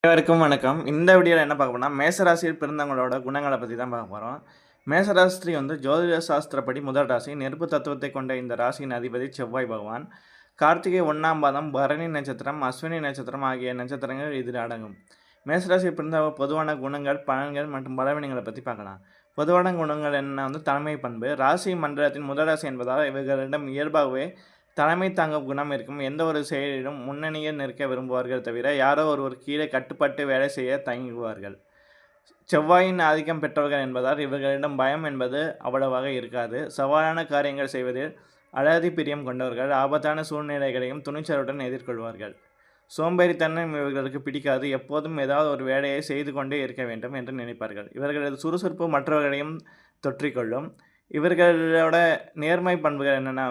அனைவருக்கும் வணக்கம். இந்த வீடியோல என்ன பார்க்க போறோம்னா, மேசராசியில் பிறந்தவங்களோட குணங்கள பத்தி தான் பார்க்க போறோம். மேசராசி வந்து ஜோதிட சாஸ்திரப்படி முதல் ராசி. நெருப்பு தத்துவத்தை கொண்ட இந்த ராசியின் அதிபதி செவ்வாய் பகவான். கார்த்திகை 1ஆம் பாதம், பரணி நட்சத்திரம், அஸ்வினி நட்சத்திரம் ஆகிய நட்சத்திரங்கள் இதில் அடங்கும். மேசராசியில் பிறந்தவங்க பொதுவான குணங்கள், பலன்கள் மற்றும் பலவீனங்களை பற்றி பார்க்கலாம். பொதுவான குணங்கள் என்ன தலைமை பண்பு. ராசி மண்டலத்தின் முதல் ராசி என்பதால் இவர்களிடம் இயல்பாகவே தலைமை தாங்கும் குணம் இருக்கும். எந்த ஒரு செயலிலும் முன்னணியில் நிற்க விரும்புவார்கள் தவிர யாரோ ஒருவர் கீழே கட்டுப்பட்டு வேலை செய்ய தயங்குவார்கள். செவ்வாயின் ஆதிக்கம் பெற்றவர்கள் என்பதால் இவர்களிடம் பயம் என்பது அவ்வளவாக இருக்காது. சவாலான காரியங்கள் செய்வதில் அலாதி பிரியம் கொண்டவர்கள். ஆபத்தான சூழ்நிலைகளையும் துணிச்சலுடன் எதிர்கொள்வார்கள். சோம்பேறித்தனம் இவர்களுக்கு பிடிக்காது. எப்போதும் ஏதாவது ஒரு வேலையை செய்து கொண்டே இருக்க வேண்டும் என்று நினைப்பார்கள். இவர்களது சுறுசுறுப்பு மற்றவர்களையும் தொற்றிக்கொள்ளும். இவர்களோட நேர்மை பண்புகள் என்னென்னா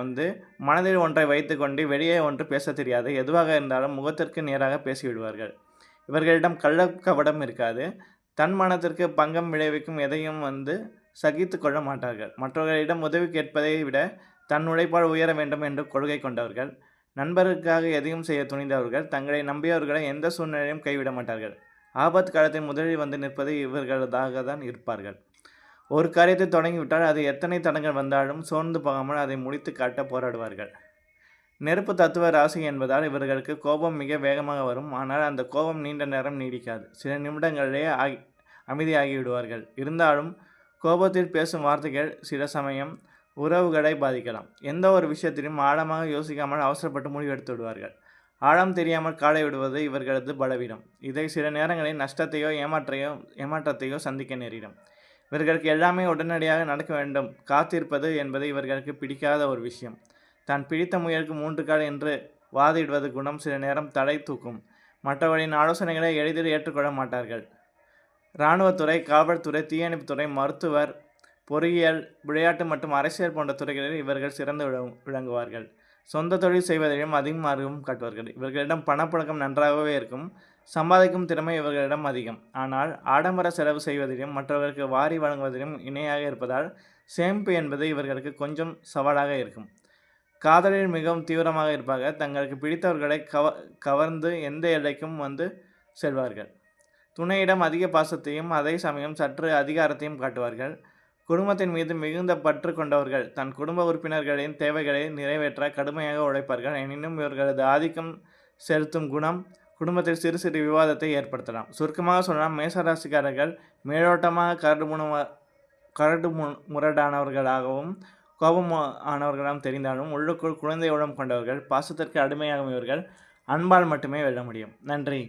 மனதில் ஒன்றை வைத்துக்கொண்டு வெளியே ஒன்று பேச தெரியாது. எதுவாக இருந்தாலும் முகத்திற்கு நேராக பேசிவிடுவார்கள். இவர்களிடம் கள்ளக்கபடம் இருக்காது. தன் மனத்திற்கு பங்கம் விளைவிக்கும் எதையும் சகித்து கொள்ள மாட்டார்கள். மற்றவர்களிடம் உதவி கேட்பதை விட தன் உழைப்பால் உயர வேண்டும் என்று கொள்கை கொண்டவர்கள். நண்பருக்காக எதையும் செய்ய துணிந்தவர்கள். தங்களை நம்பியவர்களை எந்த சூழ்நிலையும் கைவிட மாட்டார்கள். ஆபத்து காலத்தில் முதலில் நிற்பது இவர்களதாக தான் இருப்பார்கள். ஒரு காரியத்தை தொடங்கிவிட்டால் அது எத்தனை தடங்கள் வந்தாலும் சோர்ந்து போகாமல் அதை முடித்து காட்ட போராடுவார்கள். நெருப்பு தத்துவ ராசி என்பதால் இவர்களுக்கு கோபம் மிக வேகமாக வரும். ஆனால் அந்த கோபம் நீண்ட நேரம் நீடிக்காது. சில நிமிடங்களிலே அமைதியாகிவிடுவார்கள். இருந்தாலும் கோபத்தில் பேசும் வார்த்தைகள் சில சமயம் உறவுகளை பாதிக்கலாம். எந்த ஒரு விஷயத்திலும் ஆழமாக யோசிக்காமல் அவசரப்பட்டு முடிவெடுத்து விடுவார்கள். ஆழம் தெரியாமல் காலை விடுவது இவர்களது பலவீனம். இதை சில நேரங்களில் நஷ்டத்தையோ ஏமாற்றத்தையோ சந்திக்க நேரிடும். இவர்களுக்கு எல்லாமே உடனடியாக நடக்க வேண்டும். காத்திருப்பது என்பது இவர்களுக்கு பிடிக்காத ஒரு விஷயம். தான் பிடித்த முயலுக்கு 3 கால் என்று வாதிடுவது குணம் சில நேரம் தலை தூக்கும். மற்றவர்களின் ஆலோசனைகளை எளிதில் ஏற்றுக்கொள்ள மாட்டார்கள். இராணுவத்துறை, காவல்துறை, தீயணைப்புத்துறை, மருத்துவர், பொறியியல், விளையாட்டு மற்றும் அரசியல் போன்ற துறைகளில் இவர்கள் சிறந்து விளங்குவார்கள். சொந்த தொழில் செய்வதிலும் அதிகம் ஆர்வம் காட்டுவார்கள். இவர்களிடம் பணப்புழக்கம் நன்றாகவே இருக்கும். சம்பாதிக்கும் திறமை இவர்களிடம் அதிகம். ஆனால் ஆடம்பர செலவு செய்வதிலும் மற்றவர்களுக்கு வாரி வழங்குவதிலும் இணையாக இருப்பதால் சேமிப்பு என்பது இவர்களுக்கு கொஞ்சம் சவாலாக இருக்கும். காதலில் மிகவும் தீவிரமாக இருப்பார்கள். தங்களுக்கு பிடித்தவர்களை கவர்ந்து எந்த எல்லைக்கும் செல்வார்கள். துணையிடம் அதிக பாசத்தையும் அதே சமயம் சற்று அதிகாரத்தையும் காட்டுவார்கள். குடும்பத்தின் மீது மிகுந்த பற்று கொண்டவர்கள். தன் குடும்ப உறுப்பினர்களின் தேவைகளை நிறைவேற்ற கடுமையாக உழைப்பார்கள். எனினும் இவர்களது ஆதிக்கம் செலுத்தும் குணம் குடும்பத்தில் சிறு சிறு விவாதத்தை ஏற்படுத்தலாம். சுருக்கமாக சொல்லலாம், மேசராசிக்காரர்கள் மேலோட்டமாக கரடு முரடானவர்களாகவும் கோபமானவர்களாகவும் தெரிந்தாலும் உள்ளுக்குள் குழந்தை உளம் கொண்டவர்கள். பாசத்திற்கு அடிமையாகும் இவர்கள் அன்பால் மட்டுமே வெல்ல முடியும். நன்றி.